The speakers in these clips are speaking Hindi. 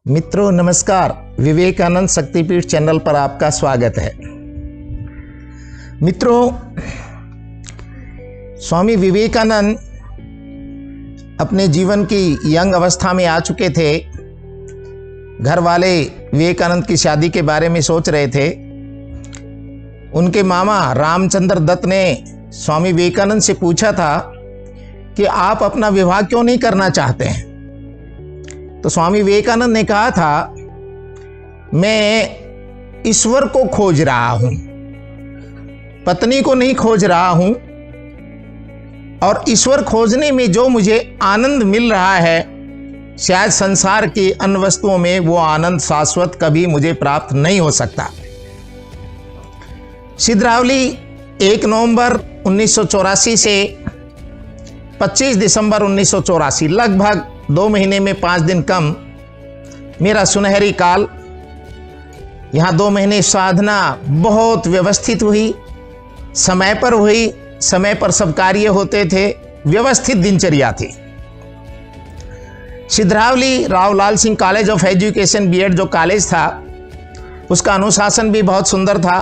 मित्रों नमस्कार, विवेकानंद शक्तिपीठ चैनल पर आपका स्वागत है। मित्रों, स्वामी विवेकानंद अपने जीवन की यंग अवस्था में आ चुके थे। घर वाले विवेकानंद की शादी के बारे में सोच रहे थे। उनके मामा रामचंद्र दत्त ने स्वामी विवेकानंद से पूछा था कि आप अपना विवाह क्यों नहीं करना चाहते हैं। तो स्वामी विवेकानंद ने कहा था, मैं ईश्वर को खोज रहा हूं, पत्नी को नहीं खोज रहा हूं। और ईश्वर खोजने में जो मुझे आनंद मिल रहा है, शायद संसार की अन्य वस्तुओं में वो आनंद शाश्वत कभी मुझे प्राप्त नहीं हो सकता। सिद्धरावली 1 नवंबर 1984 से 25 दिसंबर 1984, लगभग 2 महीने में 5 दिन कम, मेरा सुनहरी काल। यहाँ 2 महीने साधना बहुत व्यवस्थित हुई, समय पर हुई, समय पर सब कार्य होते थे, व्यवस्थित दिनचर्या थी। Siddhrawali Rawlal Singh college of education B Ed जो कॉलेज था, उसका अनुशासन भी बहुत सुंदर था।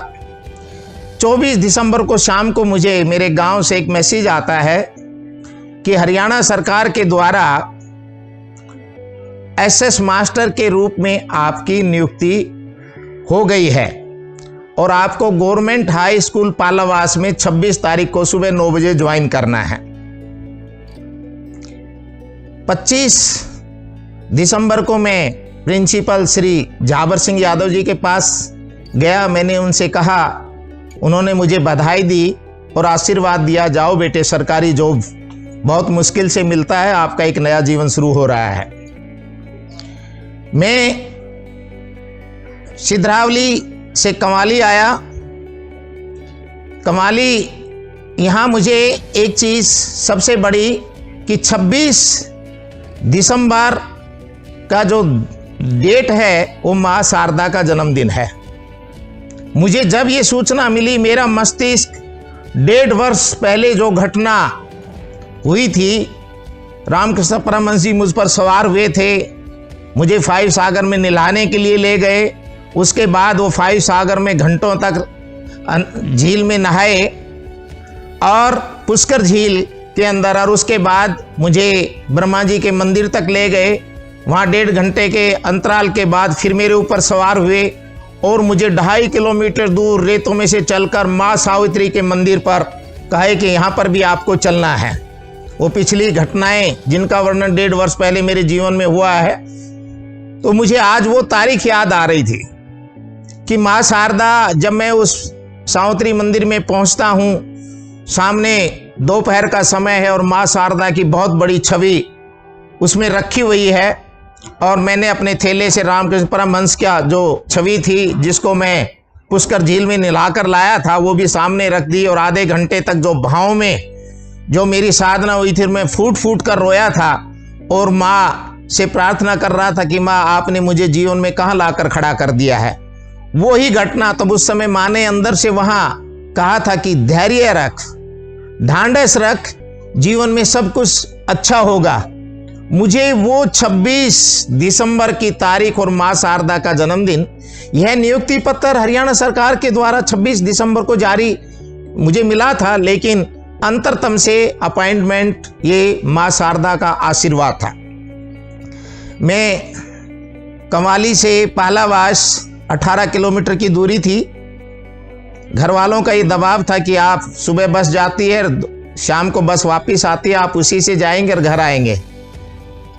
24 दिसंबर को शाम को मुझे मेरे गांव से एक मैसेज आता है कि हरियाणा सरकार के द्वारा एसएस मास्टर के रूप में आपकी नियुक्ति हो गई है और आपको गवर्नमेंट हाई स्कूल पालावास में 26 तारीख को सुबह 9 बजे ज्वाइन करना है। 25 दिसंबर को मैं प्रिंसिपल श्री झाबर सिंह यादव जी के पास गया। मैंने उनसे कहा, उन्होंने मुझे बधाई दी और आशीर्वाद दिया, जाओ बेटे, सरकारी जॉब बहुत मुश्किल से मिलता है, आपका एक नया जीवन शुरू हो रहा है। मैं सिद्धरावली से कमाली आया। कमाली यहाँ मुझे एक चीज़ सबसे बड़ी कि 26 दिसंबर का जो डेट है वो माँ शारदा का जन्मदिन है। मुझे जब ये सूचना मिली, मेरा मस्तिष्क 1.5 वर्ष पहले जो घटना हुई थी, रामकृष्ण परमहंस जी मुझ पर सवार हुए थे, मुझे 5 सागर में नहलाने के लिए ले गए। उसके बाद वो 5 सागर में घंटों तक झील में नहाए और पुष्कर झील के अंदर, और उसके बाद मुझे ब्रह्मा जी के मंदिर तक ले गए। वहाँ 1.5 घंटे के अंतराल के बाद फिर मेरे ऊपर सवार हुए और मुझे 2.5 किलोमीटर दूर रेतों में से चलकर माँ सावित्री के मंदिर पर कहे कि यहाँ पर भी आपको चलना है। वो पिछली घटनाएं जिनका वर्णन 1.5 वर्ष पहले मेरे जीवन में हुआ है, तो मुझे आज वो तारीख याद आ रही थी कि माँ शारदा, जब मैं उस सावित्री मंदिर में पहुंचता हूं, सामने दोपहर का समय है और माँ शारदा की बहुत बड़ी छवि उसमें रखी हुई है। और मैंने अपने थैले से रामकृष्ण परमहंस का जो छवि थी, जिसको मैं पुष्कर झील में नहलाकर लाया था, वो भी सामने रख दी। और आधे घंटे तक जो भाव में जो मेरी साधना हुई थी, मैं फूट फूट कर रोया था और माँ से प्रार्थना कर रहा था कि माँ, आपने मुझे जीवन में कहाँ लाकर खड़ा कर दिया है। वो ही घटना तब उस समय माँ ने अंदर से वहां कहा था कि धैर्य रख, ढांढस रख, जीवन में सब कुछ अच्छा होगा। मुझे वो 26 दिसंबर की तारीख और माँ शारदा का जन्मदिन, यह नियुक्ति पत्र हरियाणा सरकार के द्वारा 26 दिसंबर को जारी मुझे मिला था, लेकिन अंतरतम से अपॉइंटमेंट ये माँ शारदा का आशीर्वाद था। मैं कमाली से पालावास 18 किलोमीटर की दूरी थी। घर वालों का ये दबाव था कि आप सुबह बस जाती है, शाम को बस वापस आती है, आप उसी से जाएंगे और घर आएंगे।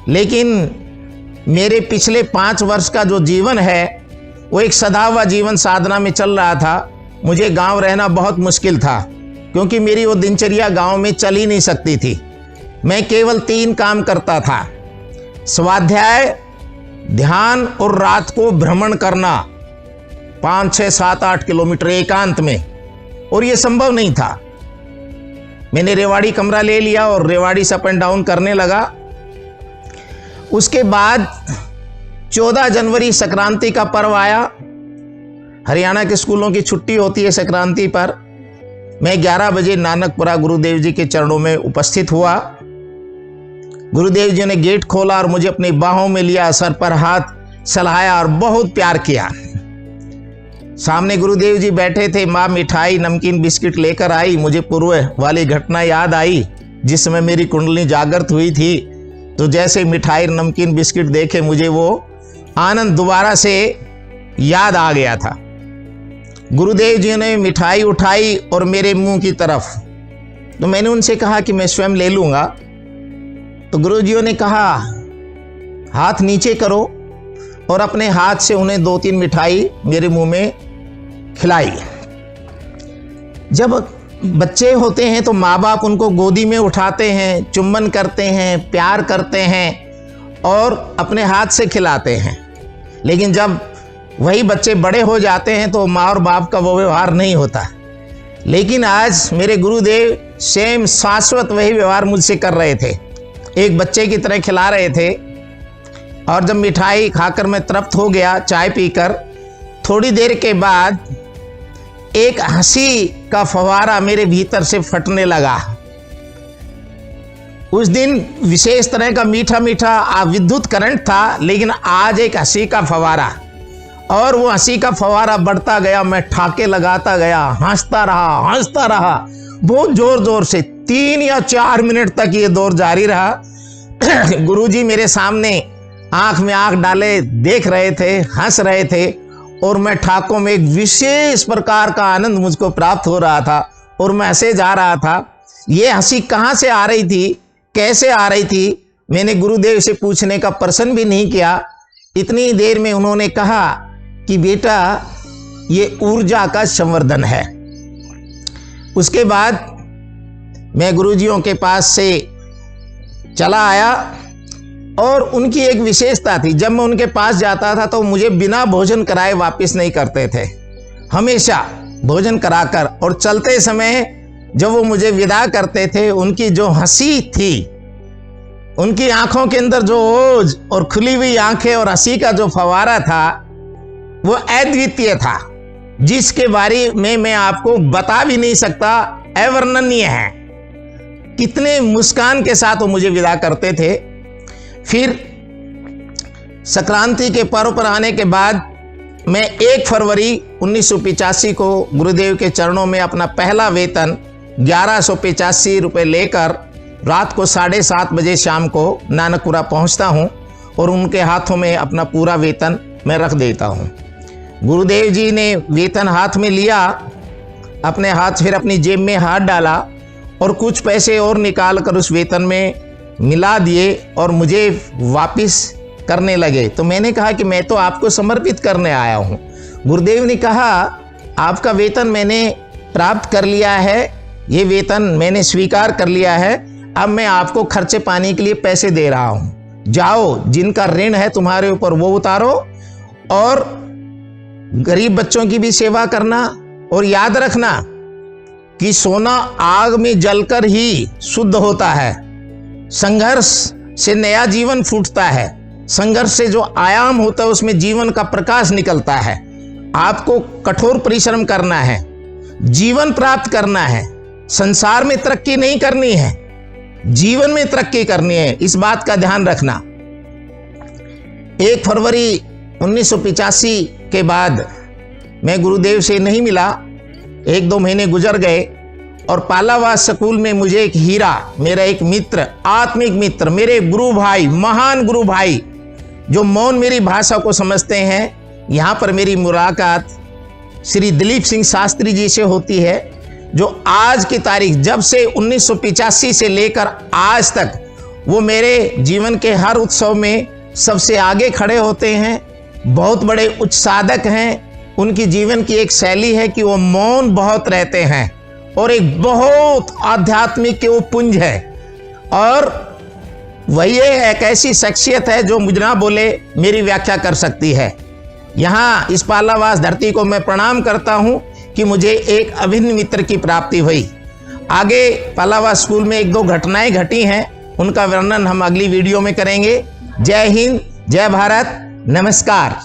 लेकिन मेरे पिछले 5 वर्ष का जो जीवन है, वो एक सदा हुआ जीवन साधना में चल रहा था। मुझे गांव रहना बहुत मुश्किल था, क्योंकि मेरी वो दिनचर्या गांव में चल ही नहीं सकती थी। मैं केवल 3 काम करता था: स्वाध्याय, ध्यान और रात को भ्रमण करना 5, 6, 7, 8 किलोमीटर एकांत में। और ये संभव नहीं था। मैंने रेवाड़ी कमरा ले लिया और रेवाड़ी से अप एंड डाउन करने लगा। उसके बाद 14 जनवरी संक्रांति का पर्व आया। हरियाणा के स्कूलों की छुट्टी होती है संक्रांति पर। मैं 11 बजे नानकपुरा गुरुदेव जी के चरणों में उपस्थित हुआ। गुरुदेव जी ने गेट खोला और मुझे अपनी बाहों में लिया, सर पर हाथ सलाहा और बहुत प्यार किया। सामने गुरुदेव जी बैठे थे, माँ मिठाई नमकीन बिस्किट लेकर आई। मुझे पूर्व वाली घटना याद आई जिसमें मेरी कुंडली जागृत हुई थी। तो जैसे मिठाई नमकीन बिस्किट देखे मुझे वो आनंद दोबारा से याद आ गया था। गुरुदेव जी ने मिठाई उठाई और मेरे मुंह की तरफ, तो मैंने उनसे कहा कि मैं स्वयं ले लूंगा। तो गुरुजियों ने कहा हाथ नीचे करो और अपने हाथ से उन्हें 2-3 मिठाई मेरे मुंह में खिलाई। जब बच्चे होते हैं तो माँ बाप उनको गोदी में उठाते हैं, चुम्बन करते हैं, प्यार करते हैं और अपने हाथ से खिलाते हैं। लेकिन जब वही बच्चे बड़े हो जाते हैं तो माँ और बाप का वो व्यवहार नहीं होता। लेकिन आज मेरे गुरुदेव सेम शाश्वत वही व्यवहार मुझसे कर रहे थे, एक बच्चे की तरह खिला रहे थे। और जब मिठाई खाकर मैं तृप्त हो गया, चाय पीकर, थोड़ी देर के बाद एक हंसी का फव्वारा मेरे भीतर से फटने लगा। उस दिन विशेष तरह का मीठा मीठा विद्युत करंट था, लेकिन आज एक हंसी का फव्वारा, और वो हंसी का फव्वारा बढ़ता गया। मैं ठाके लगाता गया, हंसता रहा बहुत जोर जोर से। 3 या 4 मिनट तक ये दौर जारी रहा। गुरुजी मेरे सामने आंख में आंख डाले देख रहे थे, हंस रहे थे, और मैं ठाकों में एक विशेष प्रकार का आनंद मुझको प्राप्त हो रहा था और मैं हंसे जा रहा था। ये हंसी कहाँ से आ रही थी, कैसे आ रही थी, मैंने गुरुदेव से पूछने का प्रश्न भी नहीं किया। इतनी देर में उन्होंने कहा कि बेटा ये ऊर्जा का संवर्धन है। उसके बाद मैं गुरुजियों के पास से चला आया और उनकी एक विशेषता थी, जब मैं उनके पास जाता था तो मुझे बिना भोजन कराए वापस नहीं करते थे, हमेशा भोजन कराकर। और चलते समय जब वो मुझे विदा करते थे, उनकी जो हंसी थी, उनकी आंखों के अंदर जो ओज और खुली हुई आंखें और हंसी का जो फव्वारा था वो अद्वितीय था, जिसके बारे में मैं आपको बता भी नहीं सकता, अवर्णनीय है। कितने मुस्कान के साथ वो मुझे विदा करते थे। फिर संक्रांति के पर्व पर आने के बाद मैं 1 फरवरी 1985 को गुरुदेव के चरणों में अपना पहला वेतन 1185 रुपये लेकर रात को 7:30 बजे शाम को नानकपुरा पहुंचता हूं और उनके हाथों में अपना पूरा वेतन मैं रख देता हूं। गुरुदेव जी ने वेतन हाथ में लिया, अपने हाथ फिर अपनी जेब में हाथ डाला और कुछ पैसे और निकाल कर उस वेतन में मिला दिए और मुझे वापस करने लगे। तो मैंने कहा कि मैं तो आपको समर्पित करने आया हूँ। गुरुदेव ने कहा आपका वेतन मैंने प्राप्त कर लिया है, ये वेतन मैंने स्वीकार कर लिया है, अब मैं आपको खर्चे पानी के लिए पैसे दे रहा हूँ। जाओ, जिनका ऋण है तुम्हारे ऊपर वो उतारो और गरीब बच्चों की भी सेवा करना। और याद रखना कि सोना आग में जलकर ही शुद्ध होता है। संघर्ष से नया जीवन फूटता है, संघर्ष से जो आयाम होता है उसमें जीवन का प्रकाश निकलता है। आपको कठोर परिश्रम करना है, जीवन प्राप्त करना है, संसार में तरक्की नहीं करनी है, जीवन में तरक्की करनी है, इस बात का ध्यान रखना। 1 फरवरी 1985 के बाद मैं गुरुदेव से नहीं मिला। 1-2 महीने गुजर गए और पालावास स्कूल में मुझे एक हीरा, मेरा एक मित्र, आत्मिक मित्र, मेरे गुरु भाई, महान गुरु भाई, जो मौन मेरी भाषा को समझते हैं, यहाँ पर मेरी मुलाकात श्री दिलीप सिंह शास्त्री जी से होती है, जो आज की तारीख, जब से 1985 से लेकर आज तक वो मेरे जीवन के हर उत्सव में सबसे आगे खड़े होते हैं। बहुत बड़े उच्च साधक हैं। उनकी जीवन की एक शैली है कि वो मौन बहुत रहते हैं और एक बहुत आध्यात्मिक के वो पुंज है। और वही एक ऐसी शख्सियत है जो मुझ ना बोले मेरी व्याख्या कर सकती है। यहाँ इस पालावास धरती को मैं प्रणाम करता हूँ कि मुझे एक अभिन्न मित्र की प्राप्ति हुई। आगे पालावास स्कूल में 1-2 घटनाएं घटी हैं, उनका वर्णन हम अगली वीडियो में करेंगे। जय हिंद, जय भारत, नमस्कार।